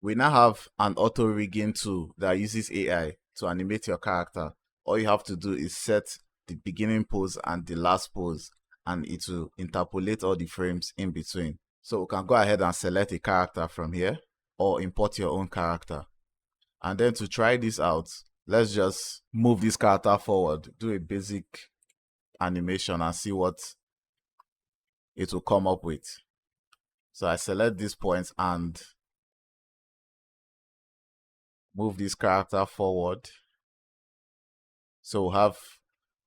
We now have an auto rigging tool that uses AI to animate your character. All you have to do is set the beginning pose and the last pose, and it will interpolate all the frames in between. So we can go ahead and select a character from here or import your own character. And then to try this out, let's just move this character forward, do a basic animation and see what it will come up with. So I select these points and move this character forward. So we'll have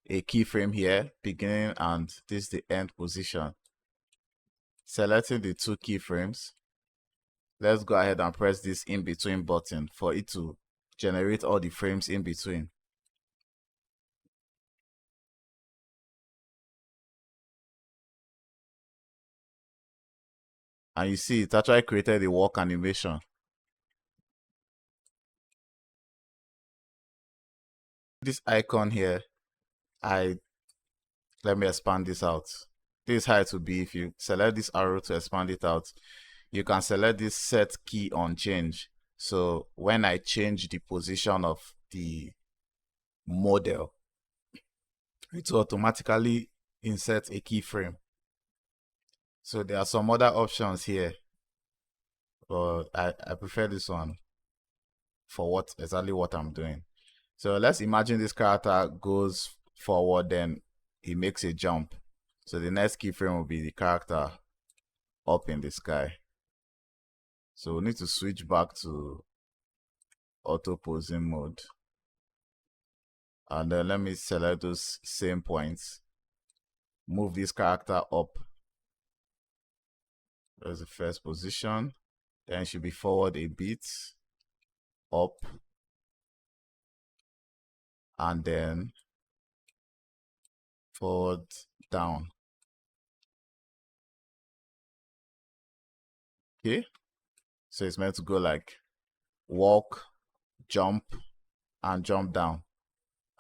a keyframe here, beginning, and this is the end position. Selecting the two keyframes, let's go ahead and press this in between button for it to generate all the frames in between. And you see it actually created a walk animation. This icon here, let me expand this out. This is how it will be. If you select this arrow to expand it out, you can select this set key on change. So when I change the position of the model, it will automatically insert a keyframe. So there are some other options here, but I prefer this one for exactly what I'm doing. So let's imagine this character goes forward, then he makes a jump. So the next keyframe will be the character up in the sky. So we need to switch back to auto posing mode. And then let me select those same points. Move this character up. There's the first position. Then it should be forward a bit. Up. And then forward, down. Okay. So it's meant to go like walk, jump, and jump down.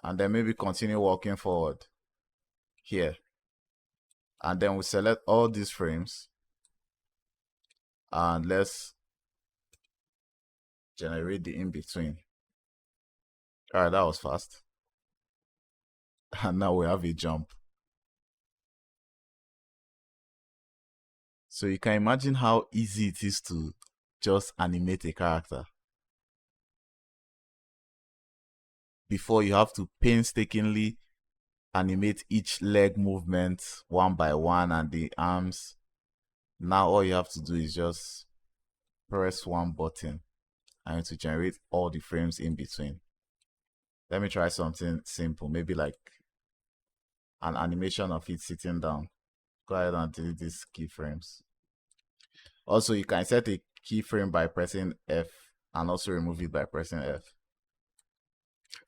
And then maybe continue walking forward here. And then we select all these frames. And let's generate the in-between. Alright, that was fast. And now we have a jump. So you can imagine how easy it is to just animate a character. Before, you have to painstakingly animate each leg movement one by one and the arms. Now all you have to do is just press one button and it will generate all the frames in between. Let me try something simple, maybe like an animation of it sitting down. Go ahead and delete these keyframes. Also, you can set a keyframe by pressing F and also remove it by pressing F.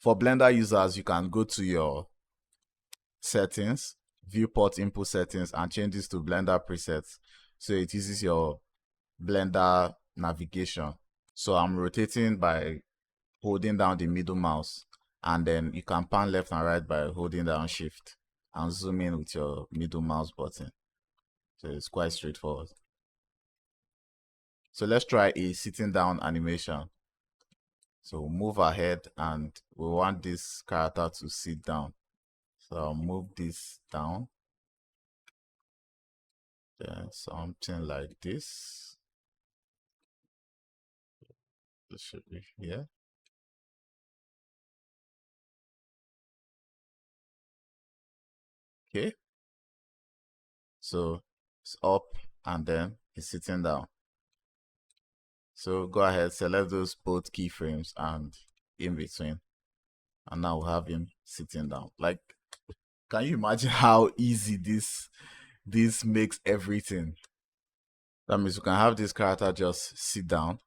For Blender users, you can go to your settings, viewport input settings, and change this to Blender presets. So it uses your Blender navigation. So I'm rotating by holding down the middle mouse, and then you can pan left and right by holding down shift and zoom in with your middle mouse button. So it's quite straightforward. So let's try a sitting down animation. So move ahead and we want this character to sit down. So I'll move this down. Then something like this. This should be here. Okay. So it's up and then it's sitting down. So go ahead, select those both keyframes and in between. And now we'll have him sitting down. Like, can you imagine how easy this makes everything? That means you can have this character just sit down,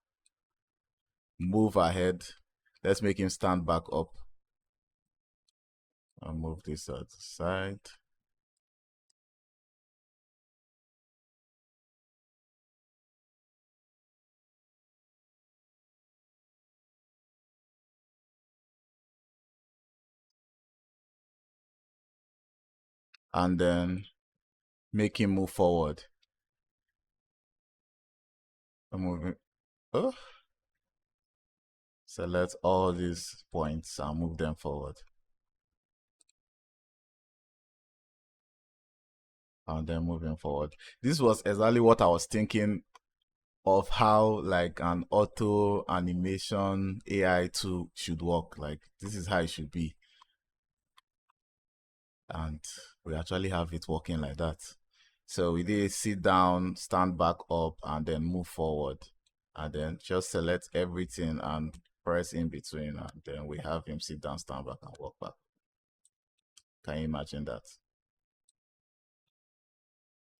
move ahead. Let's make him stand back up. I'll move this to the side. And then make him move forward. I'm moving. Oh, Select all these points and move them forward. And then moving forward. This was exactly what I was thinking of, how like an auto animation AI tool should work. Like this is how it should be. And we actually have it working like that. So we did sit down, stand back up, and then move forward. And then just select everything and press in between. And then we have him sit down, stand back, and walk back. Can you imagine that?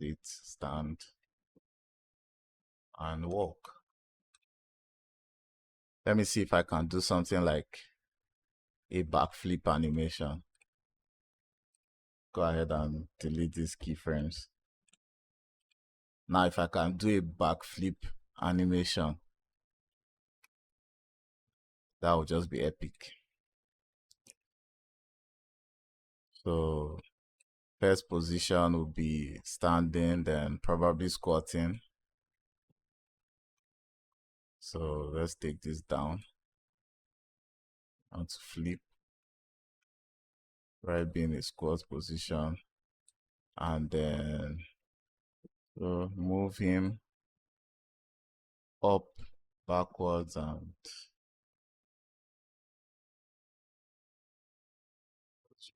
Sit, stand, and walk. Let me see if I can do something like a backflip animation. Go ahead and delete these keyframes. Now, if I can do a backflip animation, that would just be epic. So, first position would be standing, then probably squatting. So, let's take this down. And to flip, right, being a squat position. And then so move him up, backwards, and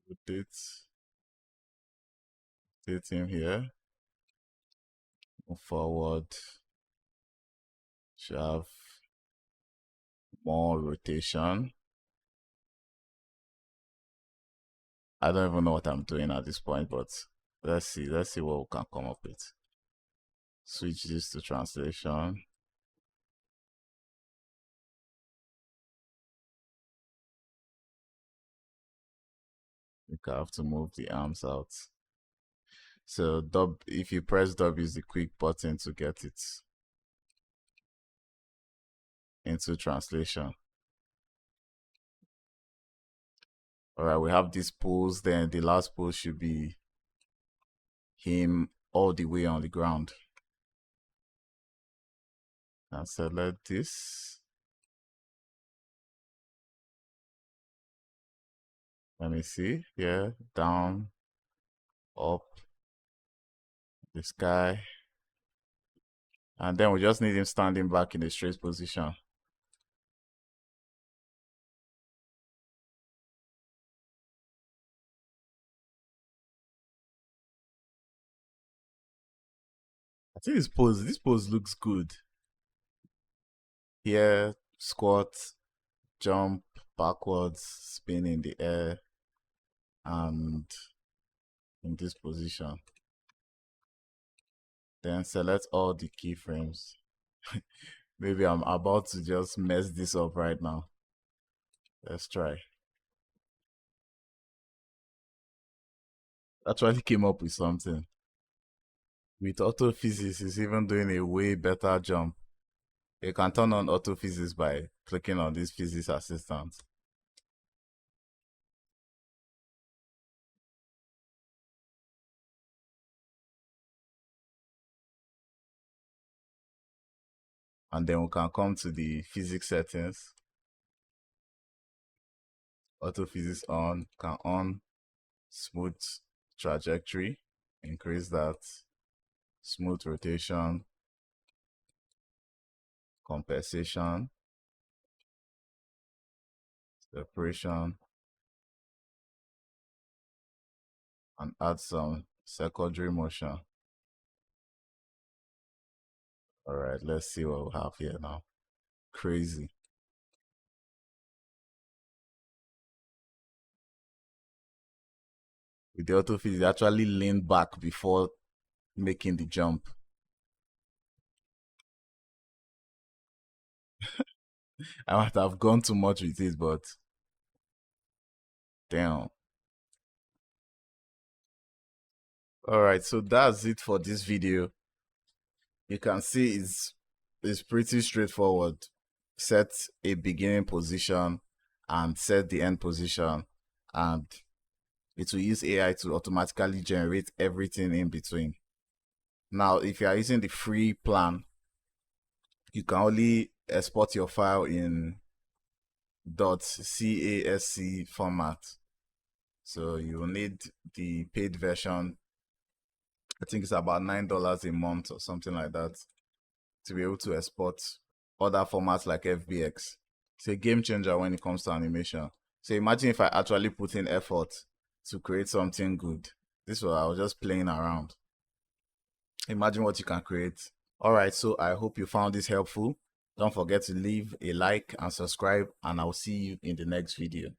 rotate him here. Move forward. Should have more rotation. I don't even know what I'm doing at this point, but let's see what we can come up with. Switch this to translation. I think I have to move the arms out. So if you press W is the quick button to get it into translation. All right, we have these pose. Then the last pose should be him all the way on the ground. And select this. Let me see. Yeah, down, up, the sky. And then we just need him standing back in a straight position. I think this pose looks good. Here, squat, jump, backwards, spin in the air, and in this position. Then select all the keyframes. Maybe I'm about to just mess this up right now. Let's try. Actually came up with something. With autophysics, it's even doing a way better jump. You can turn on autophysics by clicking on this physics assistant. And then we can come to the physics settings. Autophysics on, can on smooth trajectory, increase that, smooth rotation, compensation, separation, and add some secondary motion. All right, let's see what we have here now. Crazy. With the autophysics, it actually leaned back before making the jump. I might have gone too much with it, but damn. All right, so that's it for this video. You can see it's pretty straightforward. Set a beginning position and set the end position, and it will use AI to automatically generate everything in between. Now, if you are using the free plan, you can only export your file in .casc format. So you will need the paid version. I think it's about $9 a month or something like that to be able to export other formats like FBX. It's a game changer when it comes to animation. So imagine if I actually put in effort to create something good. This was I was just playing around. Imagine what you can create. All right, so I hope you found this helpful. Don't forget to leave a like and subscribe, and I'll see you in the next video.